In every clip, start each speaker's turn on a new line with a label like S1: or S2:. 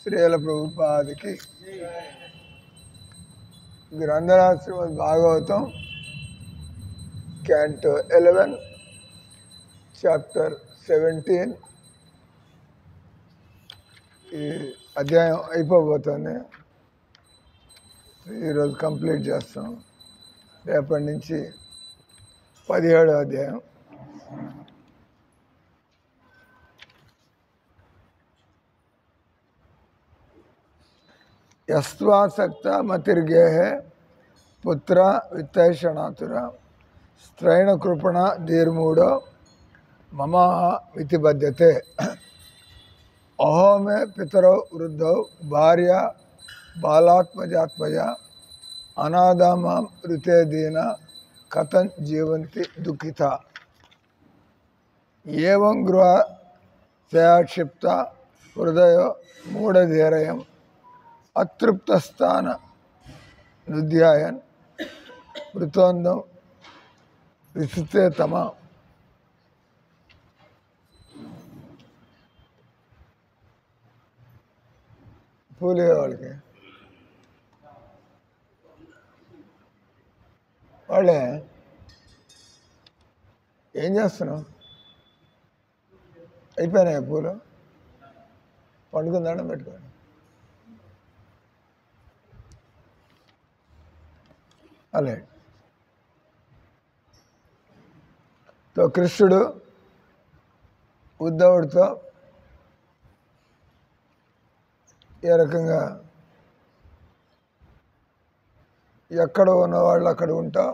S1: శ్రీల ప్రభుపాదికి గ్రంథరాజ్ శ్రీమద్ Bhagavatam canto 11 chapter 17 ఈ అధ్యాయం అయిపోబోతుంది. ఈరోజు కంప్లీట్ చేస్తాం. రేపటి నుంచి 17వ అధ్యాయం. యస్వాసక్త మతిర్గేహ పుత్ర విత్తైషణాతుర స్త్రైణ కృపణ ధీర్మూఢో మమాహ వితిబద్యతే అహో మే పితరౌ వృద్ధౌ భార్య బాలాత్మజాత్మజ అనాథామాం ఋతే దీన కథం జీవంతి దుఃఖిత ఏవం గృహ తయాక్షిప్త హృదయో మూఢధీరయం అతృప్తస్థాన నుధ్యాయన్ వృతోందం విసుతే తమ. పూలే వాళ్ళకి వాళ్ళే ఏం చేస్తున్నావు? అయిపోయినాయి పూలు, పండుకుందాడం పెట్టుకోండి. అలాగే కృష్ణుడు ఉద్ధవుడితో ఏ రకంగా ఎక్కడ ఉన్నవాళ్ళు అక్కడ ఉంటా,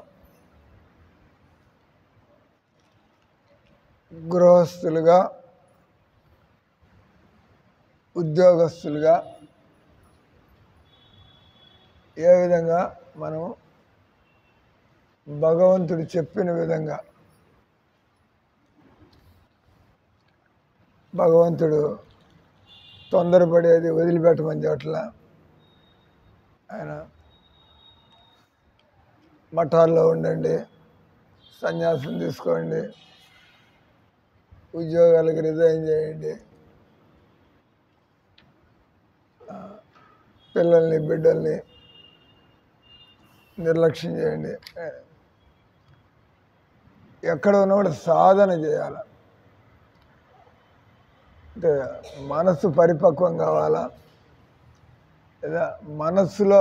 S1: గృహస్థులుగా ఉద్యోగస్తులుగా ఏ విధంగా మనం భగవంతుడు చెప్పిన విధంగా భగవంతుడు తొందరపడేది వదిలిపెట్టమని చోట్ల ఆయన మఠాల్లో ఉండండి, సన్యాసం తీసుకోండి, ఉద్యోగాలకు రిజైన్ చేయండి, పిల్లల్ని బిడ్డల్ని నిర్లక్ష్యం చేయండి. ఎక్కడ ఉన్నవాడు సాధన చేయాల, అంటే మనసు పరిపక్వం కావాలా, లేదా మనస్సులో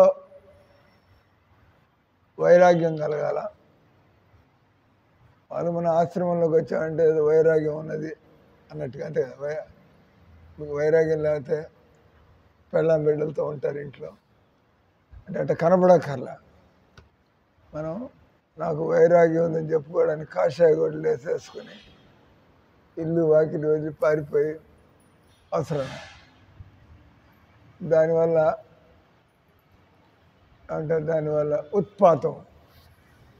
S1: వైరాగ్యం కలగాల. వాళ్ళు మన ఆశ్రమంలోకి వచ్చామంటే ఏదో వైరాగ్యం ఉన్నది అన్నట్టుగా, అంటే మీకు వైరాగ్యం లేకపోతే పెళ్ళాం బిడ్డలతో ఉంటారు ఇంట్లో అంటే అట్లా కనపడక్కర్లా. మనం నాకు వైరాగ్యం ఉందని చెప్పుకోవడానికి కాషాయ గొడ్లు వేసేసుకుని ఇల్లు వాకిలి వదిలి పారిపోయి అవసరం. దానివల్ల ఉత్పాతం,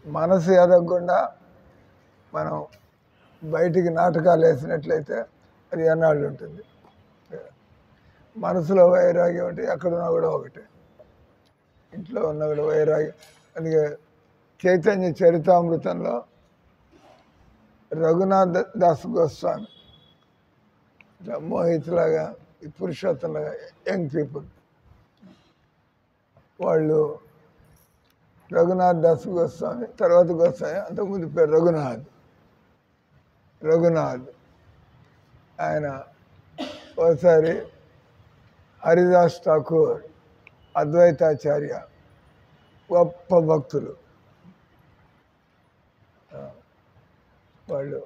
S1: మనసు ఎదగకుండా మనం బయటికి నాటకాలు వేసినట్లయితే అది ఎన్నాళ్ళు ఉంటుంది. మనసులో వైరాగ్యం అంటే ఎక్కడున్నా కూడా ఒకటే, ఇంట్లో ఉన్నా కూడా వైరాగ్యం. అందుకే చైతన్య చరితామృతంలో రఘునాథ్ దాస్ గోస్వామి ఇట్లా మోహిత్లాగా, ఈ పురుషోత్తంలాగా యంగ్ పీపుల్ వాళ్ళు రఘునాథ్ దాస్ గోస్వామి, తర్వాత గోస్వామి, అంతకుముందు పేరు రఘునాథ్. ఆయన ఒకసారి హరిదాస్ ఠాకూర్, అద్వైతాచార్య గొప్ప భక్తులు, వాళ్ళు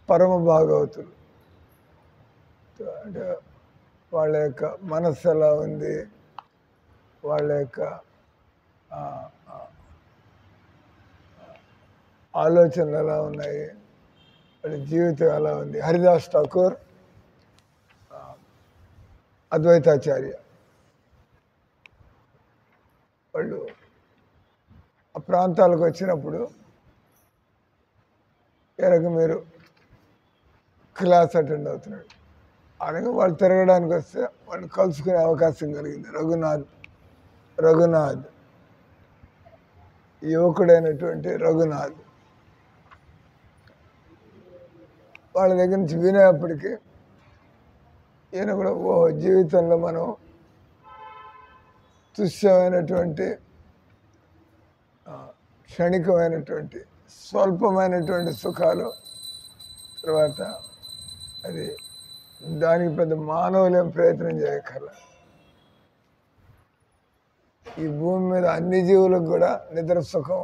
S1: పరమ భాగవతులు. అంటే వాళ్ళ యొక్క మనస్సు ఎలా ఉంది, వాళ్ళ యొక్క ఆలోచనలు ఎలా ఉన్నాయి, వాళ్ళ జీవితం ఎలా ఉంది. హరిదాస్ ఠాకూర్, అద్వైతాచార్య, వాళ్ళు ఆ ప్రాంతాలకు వచ్చినప్పుడు ఏ రకం మీరు క్లాస్ అటెండ్ అవుతున్నాడు అనగా వాళ్ళు తిరగడానికి వస్తే వాళ్ళు కలుసుకునే అవకాశం కలిగింది. రఘునాథ్ యువకుడైనటువంటి రఘునాథ్ వాళ్ళ దగ్గర నుంచి వినేప్పటికీ ఈయన కూడా జీవితంలో మనం తుష్యమైనటువంటి క్షణికమైనటువంటి స్వల్పమైనటువంటి సుఖాలు. తర్వాత అది దానికి పెద్ద మానవులేం ప్రయత్నం చేయక్కర్లా. ఈ భూమి మీద అన్ని జీవులకు కూడా నిద్ర సుఖం,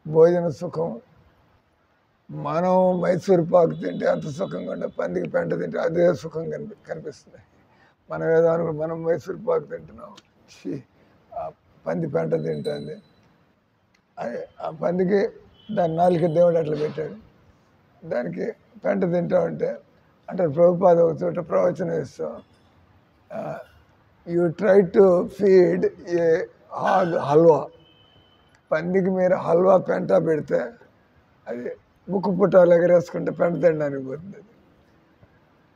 S1: భోజన సుఖం. మనం మైసూర్ పాకు తింటే అంత సుఖంగా ఉండే, పందికి పెంట తింటే అదే సుఖం కనిపిస్తుంది. మనం ఏదో అనుకో, మనం మైసూర్ పాకు తింటున్నాం, ఆ పంది పెంట తింటుంది. ఆ పందికి దాని నాలుక దేవుడు అట్లా పెట్టాడు, దానికి పెంట తింటా ఉంటే అంటే ప్రభుపాద ఒక చోట ప్రవచనం ఇస్తాం, you try to feed a hog halwa. పందికి మీరు హల్వా పెంట పెడితే అది ముక్కు పుట్టాలు ఎగరేసుకుంటే పెంట తినడానికి పోతుంది.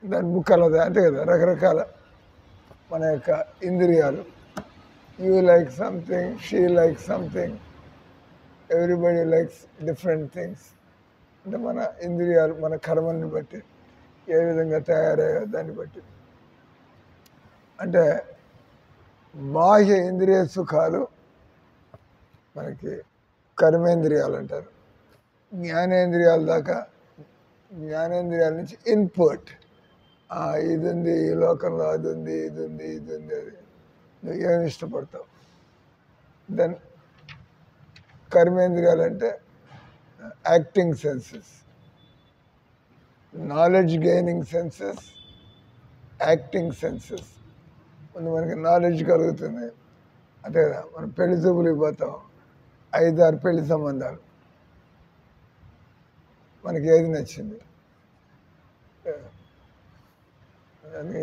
S1: దాని ముక్కలు అంతే కదా. రకరకాల మన యొక్క ఇంద్రియాలు, you like something, she like something, everybody likes different things. అంటే మన ఇంద్రియాలు మన కర్మల్ని బట్టి ఏ విధంగా తయారయ్యో దాన్ని బట్టి. అంటే బాహ్య ఇంద్రియ సుఖాలు మనకి కర్మేంద్రియాలు అంటారు. జ్ఞానేంద్రియాల దాకా, జ్ఞానేంద్రియాల నుంచి ఇన్పుట్, ఇది ఉంది ఈ లోకంలో, అది ఉంది, ఇది ఉంది, ఇది ఉంది, అది నువ్వు ఏమి ఇష్టపడతావు. దెన్ కర్మేంద్రియాలు అంటే acting senses, knowledge gaining senses, acting senses. ముందు మనకి నాలెడ్జ్ కలుగుతుంది, అంతే కదా. మనం పెళ్లి చూపులకు పోతాం, 5-6 పెళ్లి సంబంధాలు, మనకి ఏది నచ్చింది.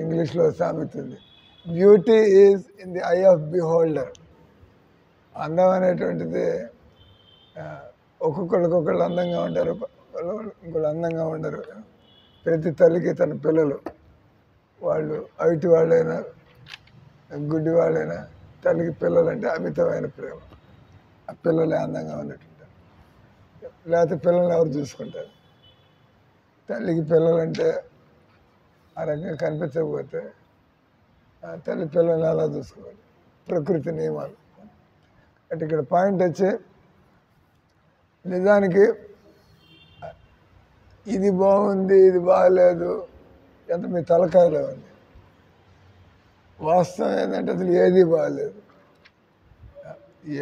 S1: ఇంగ్లీష్లో సామెత ఉంది, beauty is in the I of beholder. అందం అనేటువంటిది ఒక్కొక్కళ్ళు అందంగా ఉంటారు, ఇంకొకళ్ళు అందంగా ఉండరు. ప్రతి తల్లికి తన పిల్లలు, వాళ్ళు అవిటి వాళ్ళైనా గుడ్డి వాళ్ళైనా, తల్లికి పిల్లలు అంటే అమితమైన ప్రేమ. ఆ పిల్లలే అందంగా ఉన్నట్టుంటారు, లేకపోతే పిల్లల్ని ఎవరు చూసుకుంటారు. తల్లికి పిల్లలంటే ఆ రకంగా కనిపించకపోతే తల్లి పిల్లల్ని అలా చూసుకోవాలి, ప్రకృతి నియమాలు. అంటే ఇక్కడ పాయింట్ వచ్చి, నిజానికి ఇది బాగుంది ఇది బాగలేదు ఎంత మీ తలకాయలో ఉంది. వాస్తవం ఏంటంటే అసలు ఏది బాగలేదు.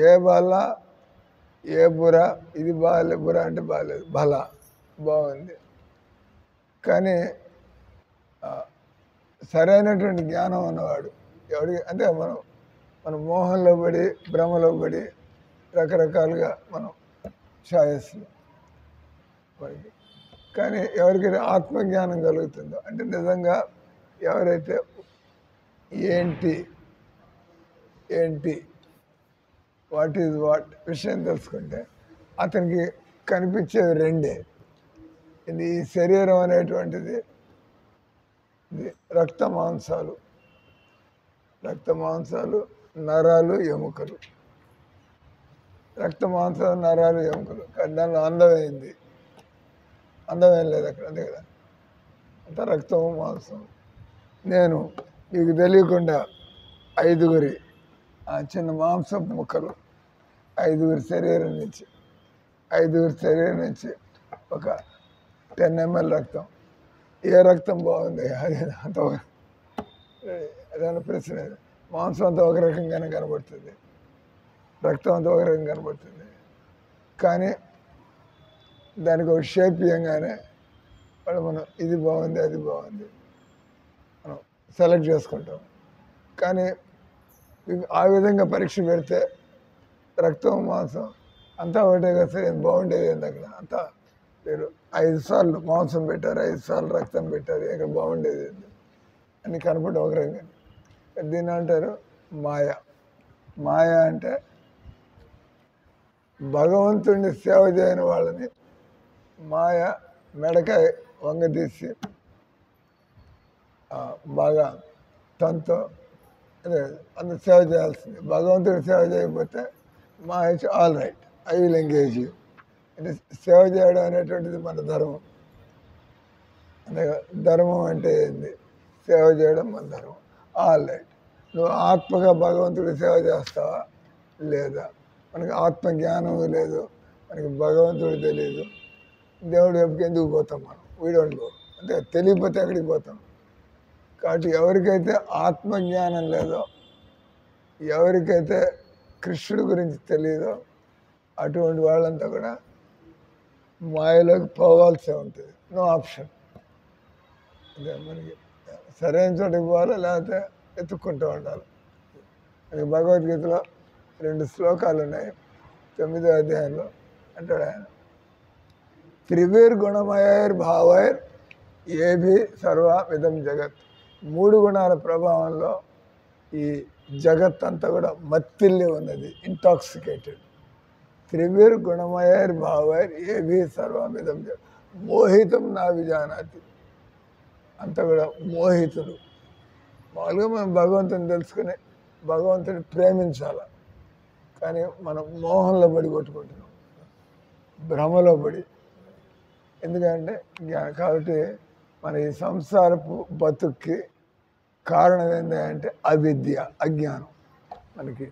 S1: ఏ బల ఏ బుర, ఇది బాగాలే, బుర అంటే బాగలేదు, బల బాగుంది. కానీ సరైనటువంటి జ్ఞానం ఉన్నవాడు ఎవడికి అంటే మనం మోహంలో పడి భ్రమలో పడి రకరకాలుగా మనం ఛాయస్సులు మనకి. కానీ ఎవరికైతే ఆత్మజ్ఞానం కలుగుతుందో, అంటే నిజంగా ఎవరైతే ఏంటి వాట్ ఈజ్ వాట్ విషయం తెలుసుకుంటే అతనికి కనిపించేవి రెండే. ఇది ఈ శరీరం అనేటువంటిది ఇది రక్త మాంసాలు, నరాలు, ఎముకలు. రక్త మాంసాలు, నరాలు, ఎముకలు. కానీ దానిలో అందమైంది, అందమేం లేదు అక్కడ, అంతే కదా. అంత రక్తము మాంసం. నేను మీకు తెలియకుండా 5 చిన్న మాంసపు ముక్కలు, 5 శరీరం నుంచి ఒక 10 ml రక్తం. ఏ రక్తం బాగుంది అది అంత అదైనా ప్రశ్న. మాంసం అంతా ఒక రకంగానే కనబడుతుంది, రక్తం అంతా ఒక రకంగా కనబడుతుంది. కానీ దానికి ఒక షేప్ ఇవ్వగానే మనం ఇది బాగుంది అది బాగుంది మనం సెలెక్ట్ చేసుకుంటాం. కానీ ఆ విధంగా పరీక్ష పెడితే రక్తం మాంసం అంతా ఒకటే కదా. సరే బాగుండేది ఏంది అక్కడ అంతా మీరు 5 సార్లు మాంసం పెట్టారు, 5 సార్లు రక్తం పెట్టారు, ఇక్కడ బాగుండేది ఏంది అని కనపడి ఒక రకంగా. దీన్ని అంటారు మాయ అంటే భగవంతుడిని సేవ చేయని వాళ్ళని మాయ మెడకాయ వంగదీసి బాగా తనతో అదే అంత సేవ చేయాల్సింది. భగవంతుడి సేవ చేయకపోతే మాయ all right, I will engage you. అంటే సేవ చేయడం అనేటువంటిది మన ధర్మం. అంటే ధర్మం అంటే ఏంది? సేవ చేయడం మన ధర్మం. ఆల్ రైట్, నువ్వు ఆత్మగా భగవంతుడి సేవ చేస్తావా లేదా? మనకి ఆత్మ జ్ఞానం లేదు, మనకి భగవంతుడు తెలియదు, దేవుడి వైపుకి ఎందుకు పోతాం మనం? వీడోండి అంటే తెలియకపోతే ఎక్కడికి పోతాం? కాబట్టి ఎవరికైతే ఆత్మజ్ఞానం లేదో, ఎవరికైతే కృష్ణుడి గురించి తెలియదో అటువంటి వాళ్ళంతా కూడా మాయలోకి పోవాల్సి ఉంటుంది. No option. అదే మనకి సరైన చోటకి పోవాలి, లేకపోతే ఎత్తుక్కుంటూ ఉండాలి. మనకి భగవద్గీతలో 2 శ్లోకాలు ఉన్నాయి. 9వ అధ్యాయంలో అంటాడు ఆయన, త్రివీర్ గుణమయైర్ భావైర్ ఏభి సర్వమిదం జగత్. 3 గుణాల ప్రభావంలో ఈ జగత్ అంతా కూడా మత్తిల్లి ఉన్నది, ఇంటాక్సికేటెడ్. త్రివీర్ గుణమయైర్ భావైర్ ఏభి సర్వమిదం జగత్ మోహితం నా విజానాతి. అంతా కూడా మోహితులు. మామూలుగా మనం భగవంతుని తెలుసుకుని భగవంతుని ప్రేమించాలి, కానీ మనం మోహంలో పడి కొట్టుకుంటున్నాం, భ్రమలో పడి. ఎందుకంటే కాబట్టి మన ఈ సంసారపు బతుక్కి కారణం ఏంటంటే అవిద్య, అజ్ఞానం. మనకి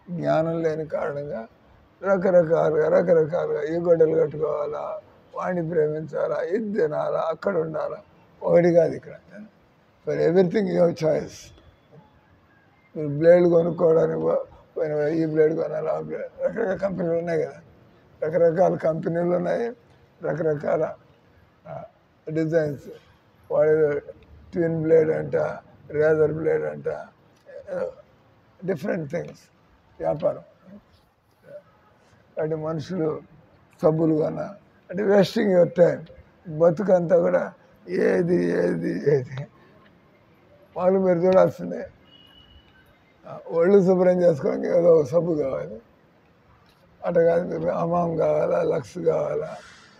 S1: జ్ఞానం లేని కారణంగా రకరకాలుగా ఈ గొడ్డలు కట్టుకోవాలా, వాడిని ప్రేమించాలా, ఇది తినాలా, అక్కడ ఉండాలా. ఒకటి కాదు ఇక్కడ. For everything you have choice. మీరు బ్లేడ్ కొనుక్కోవడానికి పోయిన ఈ బ్లేడ్ కొనాలి, ఆ బ్లేడ్, రకరకాల కంపెనీలు ఉన్నాయి కదా, రకరకాల కంపెనీలు ఉన్నాయి, రకరకాల డిజైన్స్. వాడు ట్విన్ బ్లేడ్ అంట, రేజర్ బ్లేడ్ అంట, డిఫరెంట్ థింగ్స్, వ్యాపారం. అంటే మనుషులు సబ్బులు కన్నా అంటే వేస్టింగ్ యువర్ టైం. బతుకంతా కూడా ఏది ఏది ఏది వాళ్ళు మీరు చూడాల్సిందే. ఒళ్ళు శుభ్రం చేసుకోవడానికి ఏదో సబ్బు కావాలి, అట్లా కాదు మీరు హమాం కావాలా, లక్స్ కావాలా,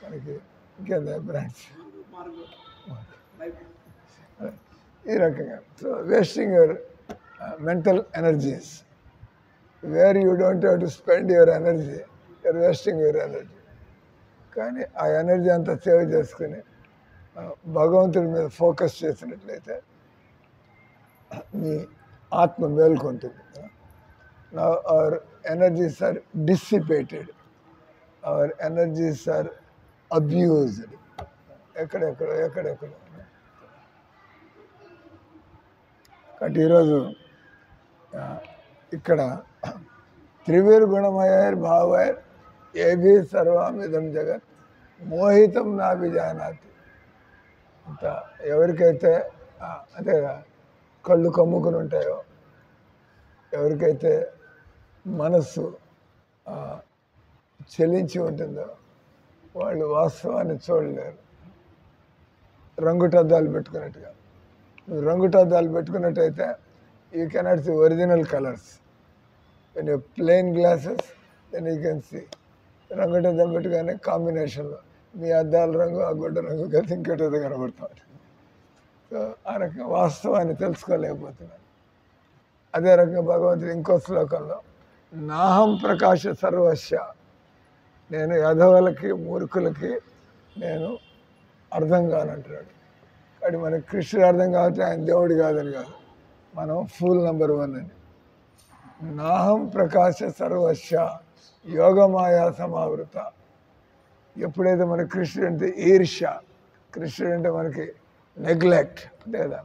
S1: మనకి ఇంకేందా బ్రాండ్స్, ఈ రకంగా. So wasting your mental energies where you don't have to spend your energy, you're wasting your energy. కానీ ఆ ఎనర్జీ అంతా సేవ్ చేసుకుని భగవంతుడి మీద ఫోకస్ చేసినట్లయితే మీ ఆత్మ మేల్కొంటుంది. Now our energies are dissipated, our energies are abused. ఎక్కడెక్కడో కాబట్టి ఈరోజు ఇక్కడ త్రివీర్ గుణమయైర్ భావైర్ ఏభి సర్వమిదం జగత్ మోహితం నా విజానాతి. అంత ఎవరికైతే అదే కళ్ళు కమ్ముకుని ఉంటాయో, ఎవరికైతే మనస్సు చెలించి ఉంటుందో వాళ్ళు వాస్తవాన్ని చూడలేరు. రంగుటద్దాలు పెట్టుకున్నట్టుగా, నువ్వు రంగుటద్దాలు పెట్టుకున్నట్టయితే you cannot see original colours. When you plain glasses then you can see. రంగుటద్దాలు పెట్టుగానే కాంబినేషన్లో మీ అద్దాల రంగు ఆ గుడ్డ రంగు కలిసి ఇంకోటి కనబడుతుంది. సో ఆ రకంగా వాస్తవాన్ని తెలుసుకోలేకపోతున్నాను. అదే రకంగా భగవంతుడు ఇంకో శ్లోకంలో నాహం ప్రకాశ సర్వస్య, నేను యధవులకి మూర్ఖులకి నేను అర్థం కానంటున్నాడు. కాబట్టి మనకి కృష్ణుడు అర్థం కాబట్టి ఆయన దేవుడు కాదని కాదు, మనం ఫూల్ నెంబర్ 1 అని. నాహం ప్రకాశ సర్వస్య యోగమాయా సమావృత. ఎప్పుడైతే మనకి కృష్ణుడు అంటే ఈర్ష్య, కృష్ణుడు అంటే మనకి నెగ్లెక్ట్ అంతే కదా.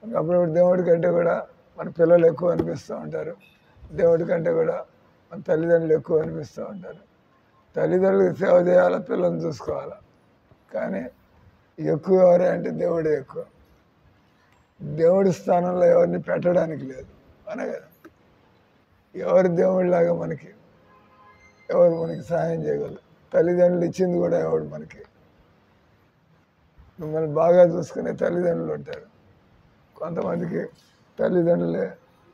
S1: అప్పుడప్పుడు దేవుడి కంటే కూడా మన పిల్లలు ఎక్కువ అనిపిస్తూ ఉంటారు, దేవుడి కంటే కూడా మన తల్లిదండ్రులు ఎక్కువ అనిపిస్తూ ఉంటారు. తల్లిదండ్రులకు సేవ చేయాలా, పిల్లల్ని చూసుకోవాలా, కానీ ఎక్కువ ఎవరే అంటే దేవుడే ఎక్కువ. దేవుడి స్థానంలో ఎవరిని పెట్టడానికి లేదు అనే కదా. ఎవరు దేవుడిలాగా మనకి ఎవరు మనకి సహాయం చేయగలరు? తల్లిదండ్రులు ఇచ్చింది కూడా ఎవడు మనకి. మిమ్మల్ని బాగా చూసుకునే తల్లిదండ్రులు ఉంటారు, కొంతమందికి తల్లిదండ్రులే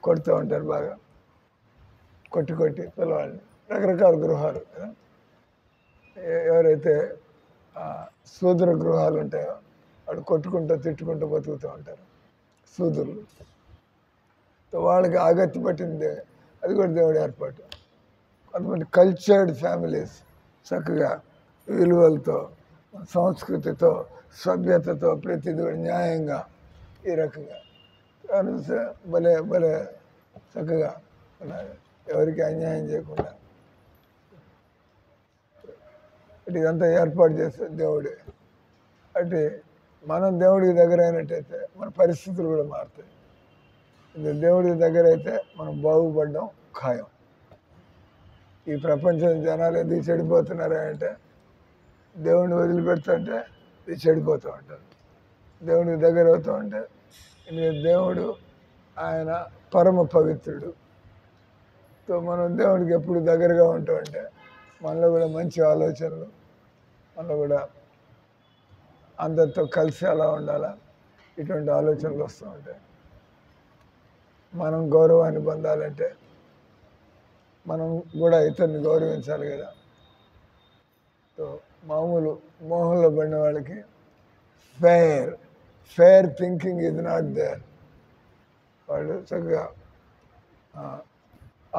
S1: కొడుతూ ఉంటారు, బాగా కొట్టి పిల్లవాళ్ళని. రకరకాల గృహాలు కదా. ఎవరైతే శూద్ర గృహాలు ఉంటాయో వాడు కొట్టుకుంటూ తిట్టుకుంటూ బతుకుతూ ఉంటారు శూద్రులు. వాళ్ళకి ఆగత్తి పట్టింది, అది కూడా దేవుడి ఏర్పాటు. కొంతమంది కల్చర్డ్ ఫ్యామిలీస్ చక్కగా విలువలతో, సంస్కృతితో, సభ్యతతో, ప్రతిదీ న్యాయంగా ఈ రకంగా భలే భలే చక్కగా ఎవరికి అన్యాయం చేయకుండా ఇదంతా ఏర్పాటు చేస్తుంది దేవుడే. అంటే మనం దేవుడికి దగ్గర అయినట్టయితే మన పరిస్థితులు కూడా మారుతాయి. దేవుడికి దగ్గర అయితే మనం బాగుపడడం ఖాయం. ఈ ప్రపంచం జనాలు ఎందుకు చెడిపోతున్నారా అంటే దేవుడిని వదిలిపెడుతుంటే ఇది చెడిపోతూ ఉంటారు. దేవుడికి దగ్గర అవుతూ ఉంటే దేవుడు ఆయన పరమ పవిత్రుడు. సో మనం దేవుడికి ఎప్పుడు దగ్గరగా ఉంటూ ఉంటే మనలో కూడా మంచి ఆలోచనలు, మనలో కూడా అందరితో కలిసి ఎలా ఉండాలా ఇటువంటి ఆలోచనలు వస్తూ ఉంటాయి. మనం గౌరవాన్ని పొందాలంటే మనం కూడా ఇతరుని గౌరవించాలి కదా. సో మామూలు మోహంలో పడిన వాళ్ళకి ఫేర్ థింకింగ్ ఇది నాట్ దేర్. వాళ్ళు చక్కగా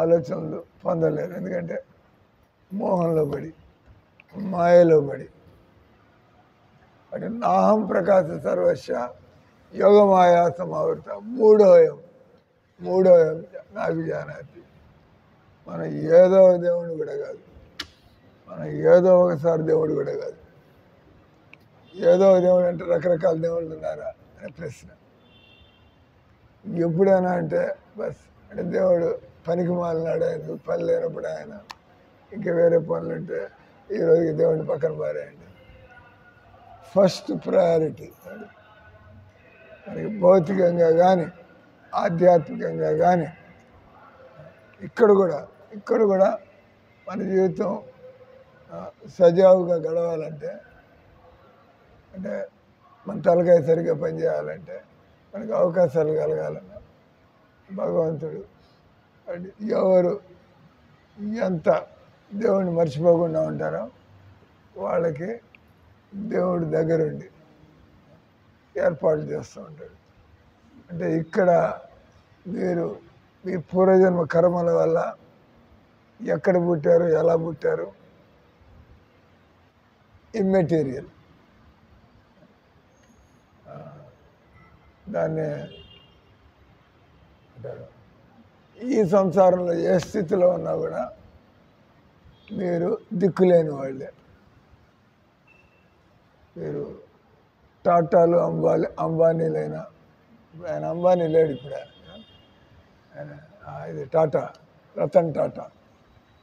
S1: ఆలోచనలు పొందలేరు. ఎందుకంటే మోహంలో పడి, మాయలో పడి. అంటే నాహం ప్రకాశ సర్వస్య యోగమాయా సమావృత మూడో నాకు జానాతి. మనం ఏదో దేవుడు కూడా కాదు, మనం ఏదో ఒకసారి దేవుడు కూడా కాదు. ఏదో దేవుడు అంటే రకరకాల దేవుళ్ళు ఉన్నారా అనే ప్రశ్న. ఎప్పుడైనా అంటే బస్ అంటే దేవుడు పనికి మాలినాడు, ఆయన పని లేనప్పుడు ఆయన ఇంకా వేరే పనులు ఉంటే ఈరోజుకి దేవుడిని పక్కన పారేయండి. ఫస్ట్ ప్రయారిటీ మనకి భౌతికంగా కానీ ఆధ్యాత్మికంగా కానీ ఇక్కడ కూడా మన జీవితం సజావుగా గడవాలంటే, అంటే మన తలకాయ సరిగ్గా పనిచేయాలంటే, మనకు అవకాశాలు కలగాలన్నా భగవంతుడు అంటే ఎవరు ఎంత దేవుడిని మర్చిపోకుండా ఉంటారో వాళ్ళకి దేవుడు దగ్గరుండి ఏర్పాటు చేస్తూ ఉంటాడు. అంటే ఇక్కడ మీరు మీ పూర్వజన్మ కర్మల వల్ల ఎక్కడ పుట్టారు, ఎలా పుట్టారు, ఇమ్మెటీరియల్, దాన్ని అంటారు. ఈ సంసారంలో ఏ స్థితిలో ఉన్నా కూడా మీరు దిక్కులేని వాళ్ళే. మీరు టాటాలు అంబానీలైనా, ఆయన అంబానీ లేడు ఇప్పుడు, ఆయన ఇది టాటా, రతన్ టాటా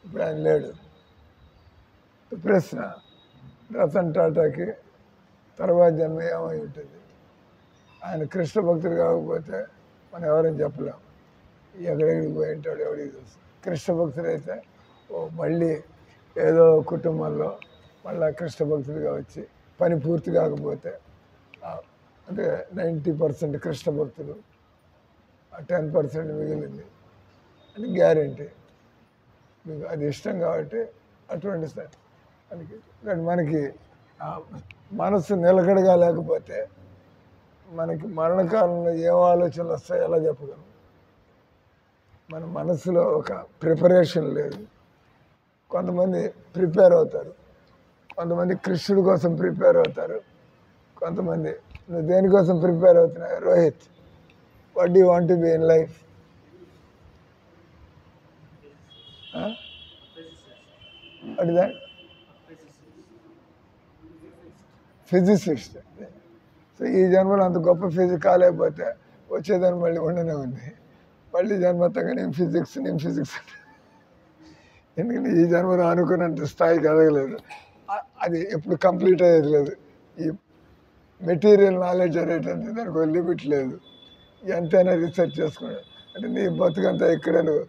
S1: ఇప్పుడు ఆయన లేడు. ప్రశ్న, రతన్ టాటాకి తర్వాత జన్మ ఏమై ఉంటుంది? ఆయన కృష్ణ భక్తుడు కాకపోతే మనం ఎవరైనా చెప్పలేం. ఎక్కడెక్కడికి పోయి ఉంటాడు ఎవరికి తెలుసు. కృష్ణ భక్తుడు అయితే మళ్ళీ ఏదో కుటుంబంలో మళ్ళీ కృష్ణ భక్తుడిగా వచ్చి పని పూర్తి కాకపోతే అంటే 90% కృష్ణ భక్తులు, 10% మిగిలింది అని గ్యారెంటీ. మీకు అది ఇష్టం కాబట్టి అటువంటి మనకి మనసు నిలకడగా లేకపోతే మనకి మరణకాలంలో ఏం ఆలోచనలు వస్తాయో ఎలా చెప్పగలం? మన మనసులో ఒక ప్రిపరేషన్ లేదు. కొంతమంది ప్రిపేర్ అవుతారు, కొంతమంది కృష్ణుడి కోసం ప్రిపేర్ అవుతారు, కొంతమంది నువ్వు దేనికోసం ప్రిపేర్ అవుతున్నావు Rohit? What do want to be in life? What that? Physicist. So ఈ జన్మలో అంత గొప్ప ఫిజిక్స్ కాలేకపోతే వచ్చేదాన్ని మళ్ళీ ఉండనే ఉంది. మళ్ళీ జన్మతంగా నేను ఫిజిక్స్ ఎందుకంటే ఈ జన్మలో అనుకున్నంత స్థాయికి ఎదగలేదు. అది ఎప్పుడు కంప్లీట్ అయ్యేది లేదు. ఈ మెటీరియల్ నాలెడ్జ్ అనేటువంటి దానికి ఒక లిమిట్ లేదు. ఎంతైనా రీసెర్చ్ చేసుకున్నాడు అంటే నీ బతుకంతా ఇక్కడే మీరు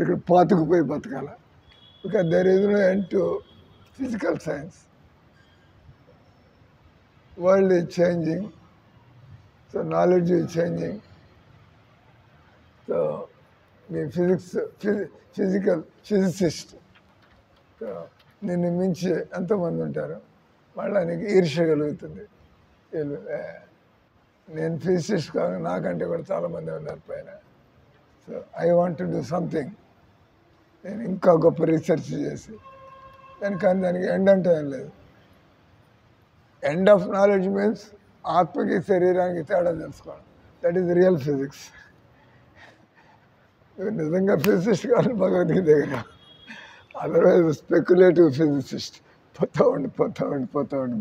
S1: ఇక్కడ పాతుకుపోయి బతకాల. Because there is no end to physical science. World is changing, so knowledge is changing. So మీ ఫిజిసిస్ట్ నిన్ను మించి ఎంతోమంది ఉంటారు. మళ్ళీ నీకు ఈర్ష్య కలుగుతుంది. నేను ఫిజిసిస్ట్ కాదు, నాకంటే కూడా చాలామంది ఉన్నారు పైన. So I want to do something. నేను ఇంకా గొప్ప రీసెర్చ్ చేసి కానీ దానికి ఎండ్ అంటే ఏం లేదు. ఎండ్ ఆఫ్ నాలెడ్జ్ మీన్స్ ఆత్మకి శరీరానికి తేడా తెలుసుకోవడం. That is real physics. నిజంగా ఫిజిసిస్ట్ కావాలి భగవద్గీత దగ్గర. Otherwise speculative physicist. పోతా ఉండి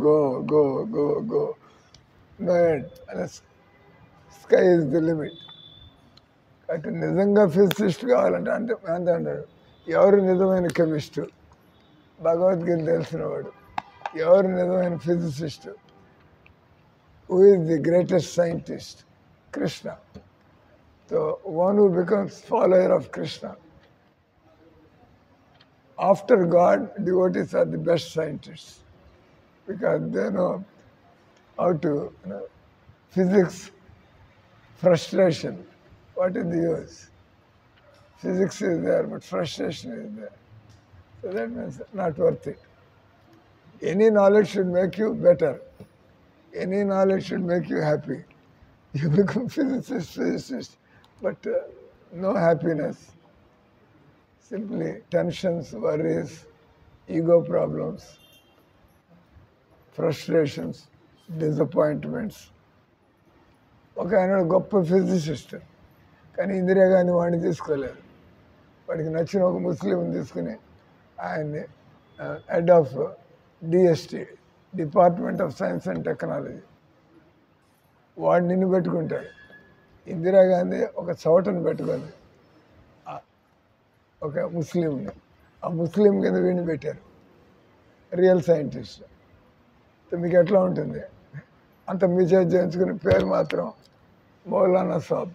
S1: go go go go no end. Sky is the limit. కాబట్టి నిజంగా ఫిజిసిస్ట్ కావాలంటే అంటే అంతే అంటాడు. ఎవరు నిజమైన కెమిస్టు? భగవద్గీత తెలిసినవాడు. ఎవరు నిజమైన physicist? Who is the greatest scientist? Krishna. So one who becomes follower of Krishna. After God, devotees are the best scientists because they know how to, physics, frustration. What is the use? Physics is there, but frustration is there. So that means not worth it. Any knowledge should make you better. Any knowledge should make you happy. You become physicist, but no happiness. Simply tensions, worries, ego problems, frustrations, disappointments. ఒక ఆయన గొప్ప physicist, కానీ ఇందిరాగాంధీ వాడిని తీసుకోలేదు. వాడికి నచ్చిన ఒక ముస్లింని తీసుకుని ఆయన్ని head of DST, department of science and technology, వాడు నిన్ను పెట్టుకుంటాడు. ఇందిరాగాంధీ ఒక చోటను పెట్టుకొని ఒక ముస్లింని, ఆ ముస్లిం కింద వీడిని పెట్టారు రియల్ సైంటిస్ట్. మీకు ఎట్లా ఉంటుంది? అంత మీ చేతి చేయించుకుని పేరు మాత్రం మౌలానా సాబ్.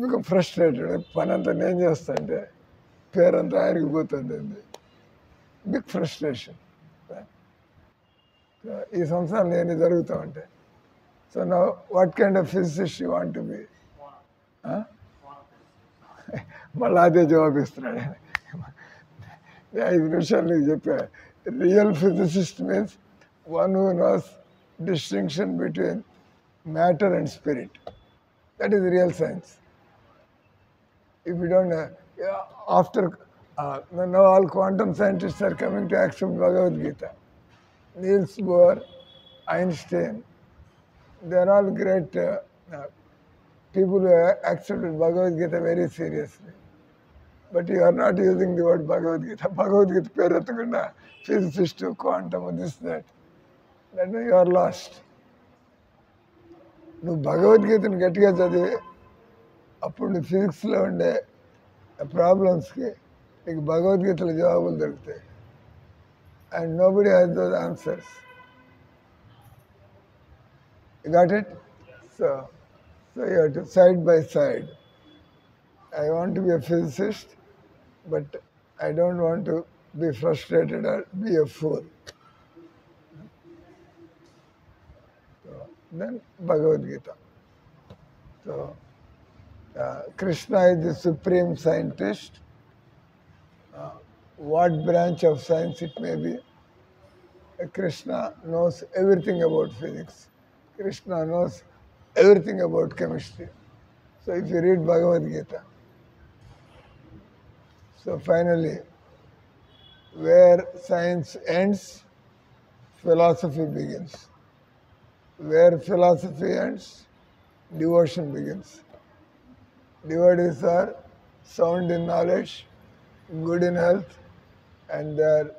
S1: మీకు ఫ్రస్ట్రేటెడ్. పని అంతా నేను చేస్తా అంటే పేరంతా ఆయనకి పోతుంది. Big frustration. ఈ సంవత్సరాలు నేను జరుగుతూ ఉంటాయి. సో నా what kind of physicist you want to be? మళ్ళీ అదే జవాబిస్తున్నాడు. 5 నిమిషాలు నీకు చెప్పా. Real physicist means one who knows distinction between matter and spirit. That is real science. If you don't, after now all quantum scientists are coming to accept Bhagavad Gita. Niels Bohr, Einstein, they are all great people who accepted Bhagavad Gita very seriously. But you are not using the word Bhagavad Gita. Bhagavad Gita పేరు ఎత్తకుండా physicist, quantum, this, that. That means you are lost. నువ్వు భగవద్గీతను గట్టిగా చదివి అప్పుడు నువ్వు ఫిజిక్స్లో ఉండే ప్రాబ్లమ్స్కి నీకు భగవద్గీతలో జవాబులు దొరుకుతాయి. And nobody has those answers. You got it? So you have to side by side. I want to be a physicist, but I don't want to be frustrated or be a fool. So, then Bhagavad Gita. So, Krishna is the supreme scientist. What branch of science it may be, Krishna knows everything about physics. Krishna knows everything about chemistry. So if you read Bhagavad Gita, so finally, where science ends, philosophy begins. Where philosophy ends, devotion begins. Devotees are sound in knowledge, good in health, and they are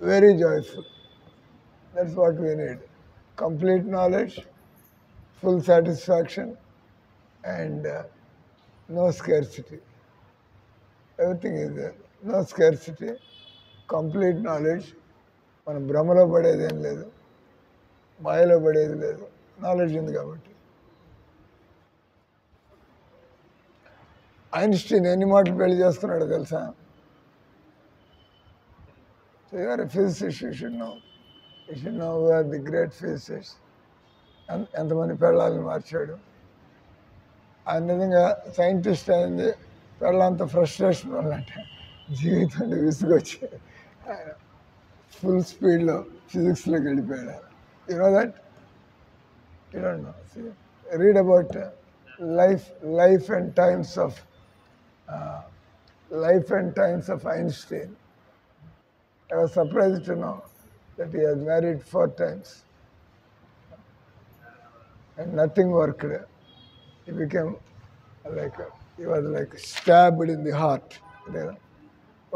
S1: very joyful. That's what we need. Complete knowledge, full satisfaction, and no scarcity. Everything is there. No scarcity, complete knowledge. మనం భ్రమలో పడేది ఏం లేదు, మాయలో పడేది లేదు. Knowledge ఉంది కాబట్టి. ఐన్స్టీన్ ఎన్ని మాటలు పెళ్లి చేసుకున్నాడో తెలుసా? So you are a physicist, you should know. You should know who are the great physicist. ఎంతమంది పెళ్ళాలని మార్చాడు. ఆ నిజంగా సైంటిస్ట్ అయింది పెళ్ళంత ఫ్రస్ట్రేషన్ వల్ల అంటే జీవితంలో విసుగొచ్చి ఆయన ఫుల్ స్పీడ్లో ఫిజిక్స్లోకి వెళ్ళిపోయాడు. You know that? You don't know. Read about life and times of Einstein. I was surprised to know that he has married 4 times. And nothing worked. He became he was like stabbed in the heart. లేదా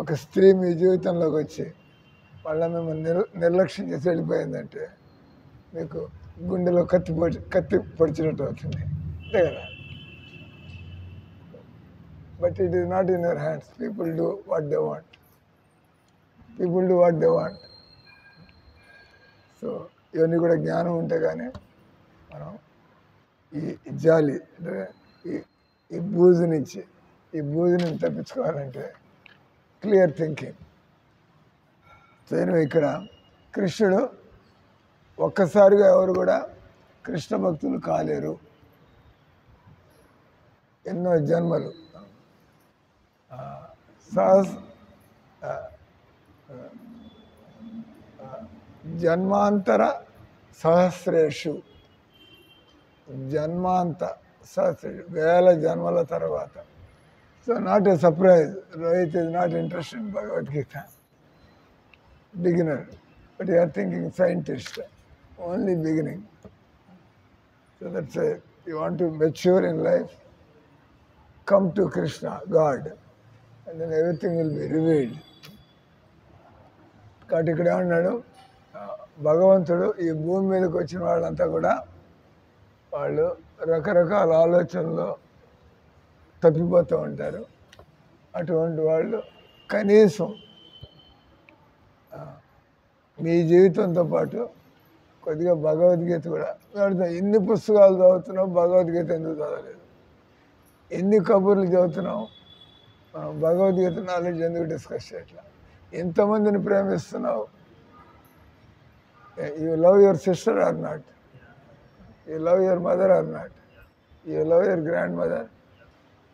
S1: ఒక స్త్రీ మీ జీవితంలోకి వచ్చి మళ్ళీ మిమ్మల్ని నిర్లక్ష్యం చేసి వెళ్ళిపోయిందంటే మీకు గుండెలో కత్తి పొడిచినట్టు అవుతుంది, అంతే కదా. But it is not in your hands. People do what they want. So ఇవన్నీ కూడా జ్ఞానం ఉంటే కానీ మనం ఈ జాలి అంటే ఈ బూజు నుంచి తప్పించుకోవాలంటే క్లియర్ థింకింగ్. నేను ఇక్కడ కృష్ణుడు ఒక్కసారిగా ఎవరు కూడా కృష్ణ భక్తులు కాలేరు. ఎన్నో జన్మలు జన్మాంతర సహస్రేషు, వేల జన్మల తర్వాత. So not a surprise, Rohit is not interested in Bhagavad Gita, beginner. But you are thinking scientist, only beginning. So that's you want to mature in life, come to Krishna, God, and then everything will be revealed. కాబట్టి ఇక్కడ ఏమన్నాడు, భగవంతుడు ఈ భూమి మీదకి వచ్చిన వాళ్ళంతా కూడా వాళ్ళు రకరకాల ఆలోచనలు తప్పిపోతూ ఉంటారు. అటువంటి వాళ్ళు కనీసం మీ జీవితంతో పాటు కొద్దిగా భగవద్గీత కూడా, ఇన్ని పుస్తకాలు చదువుతున్నావు, భగవద్గీత ఎందుకు చదవలేదు? ఎన్ని కబుర్లు చదువుతున్నావు, భగవద్గీత నాలెడ్జ్ ఎందుకు డిస్కస్ చేయట్లా? ఎంతమందిని ప్రేమిస్తున్నావు? You love your sister or not? You love your mother or not? You love your grandmother?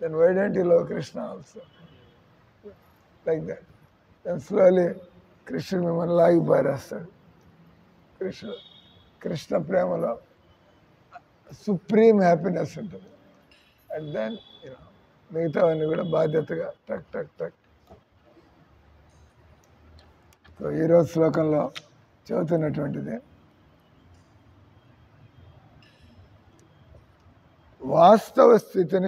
S1: Then why don't you love Krishna also? Like that. Then slowly కృష్ణుడు మిమ్మల్ని లాగి పారేస్తాడు. కృష్ణ ప్రేమలో సుప్రీం హ్యాపీనెస్ ఉంటుంది. అండ్ దెన్ మిగతావన్నీ కూడా బాధ్యతగా టక్ టక్ టక్. సో ఈరోజు శ్లోకంలో చదువుతున్నటువంటిది వాస్తవ స్థితిని